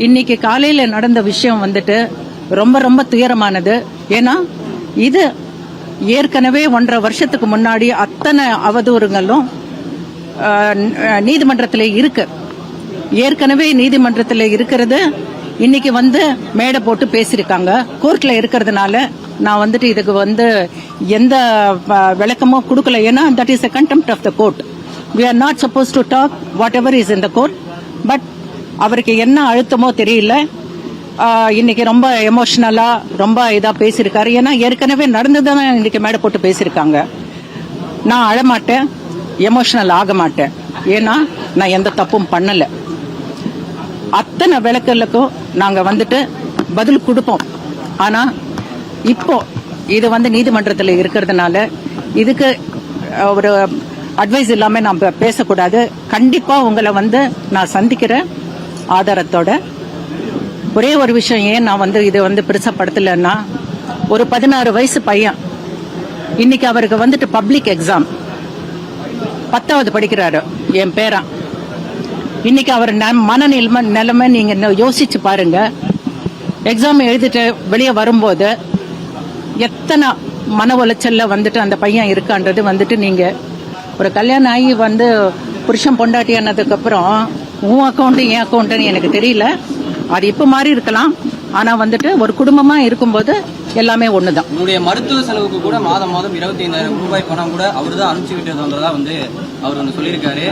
இன்னைக்கு காலையில நடந்த விஷயம் வந்துட்டு ரொம்ப ரொம்ப துயரமானது. ஏன்னா இது ஏற்கனவே 1.5 வருஷத்துக்கு முன்னாடி அத்தனை அவதூறுகளும் நீதிமன்றத்தில் இருக்கு. ஏற்கனவே நீதிமன்றத்தில் இருக்கிறது இன்னைக்கு மேடை போட்டு பேசியிருக்காங்க. கோர்ட்ல இருக்கிறதுனால நான் வந்துட்டு இதுக்கு எந்த விளக்கமும் கொடுக்கல. ஏன்னா that is a contempt of the court. We are not supposed to talk whatever is in the court. But அவருக்கு என்ன அழுத்தமோ தெரியல, இன்னைக்கு ரொம்ப எமோஷனலா ரொம்ப இதா பேசியிருக்காரு. ஏன்னா ஏற்கனவே நடந்ததுதான் இன்னைக்கு மேடை போட்டு பேசியிருக்காங்க. நான் அழமாட்டேன், எமோஷனல் ஆக மாட்டேன். ஏன்னா நான் எந்த தப்பும் பண்ணல. அத்தனை விளக்குகளுக்கும் நாங்க பதில் கொடுப்போம். ஆனா இப்போ இது நீதிமன்றத்தில் இருக்கிறதுனால இதுக்கு ஒரு அட்வைஸ் இல்லாம நான் பேசக்கூடாது. கண்டிப்பா உங்களை நான் சந்திக்கிறேன் ஆதாரத்தோட. ஒரே ஒரு விஷயம், ஏன் நான் இது பெருசப்படுத்தலன்னா, ஒரு 16 வயசு பையன் இன்னைக்கு அவருக்கு பப்ளிக் எக்ஸாம் 10வது படிக்கிறாரு, என் பேரன். இன்னைக்கு அவர் நிலைமை நீங்க யோசிச்சு பாருங்க. எக்ஸாம் எழுதிட்டு வெளியே வரும்போது எத்தனை மன உளைச்சல்ல அந்த பையன் இருக்கான்றது நீங்க ஒரு கல்யாணம் ஆகி புருஷன் பொண்டாட்டி ஆனதுக்கு அப்புறம் உன் அக்கௌண்ட் என் அக்கௌண்ட்னு எனக்கு தெரியல. அது இப்ப மாறி இருக்கலாம். ஆனா ஒரு குடும்பமா இருக்கும்போது எல்லாமே ஒண்ணுதான். உங்களுடைய மருத்துவ செலவுக்கு கூட மாதம் 25,000 ரூபாய் பணம் கூட அவரு தான் அனுப்பிச்சு விட்டதுன்றதா அவர் சொல்லியிருக்காரு.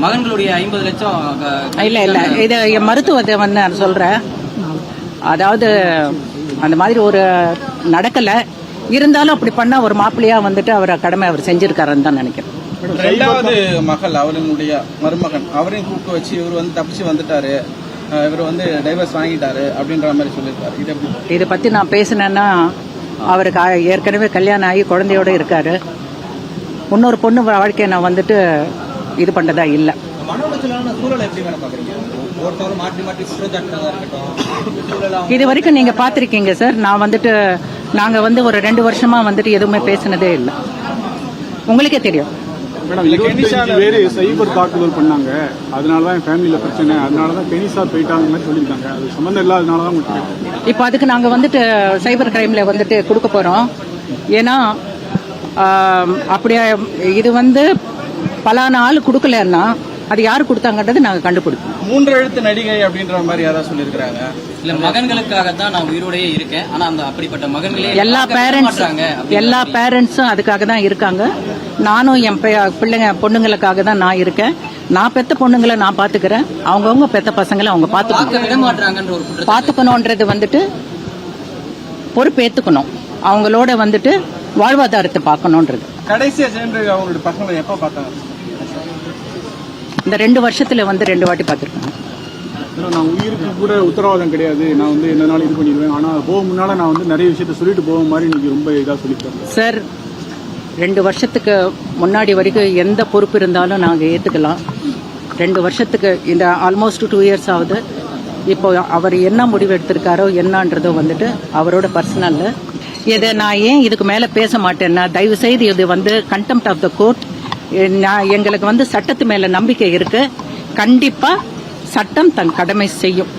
மகன்களுடைய 50 லட்சம் இல்ல இது என் மருத்துவத்தை நான் சொல்றேன். அதாவது அந்த மாதிரி ஒரு நடக்கல. இருந்தாலும் அப்படி பண்ணா ஒரு மாப்பிள்ளையா அவர் கடமை அவர் செஞ்சிருக்காருன்னு தான் நினைக்கிறேன். 2வது மகள் அவருடைய மருமகன் அவரையும் கூப்பிட்டு வச்சு இவர் தப்பிச்சு வந்துட்டாரு, இவர் டைவர்ஸ் வாங்கிட்டாரு அப்படின்ற மாதிரி சொல்லியிருக்காரு. இதை பத்தி நான் பேசினேன்னா அவருக்கு ஏற்கனவே கல்யாணம் ஆகி குழந்தையோட இருக்காரு. இன்னொரு பொண்ணு வாழ்க்கையை நான் இது பண்ணதா இல்ல. இது வரைக்கும் நீங்க பாத்திருக்கீங்க சார். நான் நாங்க ஒரு 2 வருஷமா எதுவுமே பேசினதே இல்லை. உங்களுக்கே தெரியும். சைபர் தாக்குதல் பண்ணாங்க, அதனாலதான் ஃபேமிலியில பிரச்சனை, அதனாலதான் பெனிசா போயிட்டாங்க சொல்லியிருக்காங்க. அது சம்பந்தம் இல்லாதனாலதான். இப்போ அதுக்கு நாங்க சைபர் கிரைம்ல கொடுக்க போறோம். ஏன்னா அப்படியே இது பலான ஆள் கொடுக்கலன்னா அது யாரு கொடுத்தாங்கன்றது நாங்க கண்டுபிடிப்போம். 3 எழுத்து நடிகை அப்படின்ற மாதிரி யாராவது சொல்லியிருக்காங்க. இல்ல மகன்களுக்காக தான் நான் உயிரோடயே இருக்கேன். ஆனா அந்த அப்படிப்பட்ட மகன்களே எல்லா பேரண்ட்ஸும் அதுக்காக தான் இருக்காங்க. நானும் என் பிள்ளைங்க பொண்ணுங்களுக்காக தான் நான் இருக்கேன். நான் பெத்த பொண்ணுங்களை நான் பாத்துக்கிறேன். அவங்கவுங்க பெத்த பசங்களை அவங்க பாத்துக்கணும்ன்றது பொறுப்பேத்துக்கணும். அவங்களோட வாழ்வாதாரத்தை பார்க்கணும்ன்றது. கடைசியா சேர்ந்து அவங்களோட பசங்களை எப்ப பார்த்தாங்க? இந்த 2 வருஷத்துல 2 வாட்டி பார்த்திருக்காங்க. நான் உயிருக்கு கூட உத்தரவாதம் கிடையாது, நான் என்ன நாள் இது பண்ணிடுவேன். ஆனா போக முன்னால நான் நிறைய விஷயத்த சொல்லிட்டு போக மாதிரி இன்னைக்கு ரொம்ப இதா சொல்லிட்டேன் சார். 2 வருஷத்துக்கு முன்னாடி வரைக்கும் எந்த பொறுப்பு இருந்தாலும் நாங்க ஏத்துக்கலாம். 2 வருஷத்துக்கு இந்த ஆல்மோஸ்ட் 2 இயர்ஸ் ஆகுது. இப்போ அவர் என்ன முடிவு எடுத்திருக்காரோ என்னன்றதோ அவரோட பர்சனல். இதை நான் ஏன் இதுக்கு மேல பேச மாட்டேன்னா, தயவு செய்து இது கண்டெம்ட் ஆஃப் த கோர்ட். எங்களுக்கு சட்டத்து மேல நம்பிக்கை இருக்கு. கண்டிப்பா சட்டம் தன் கடமை செய்யும்.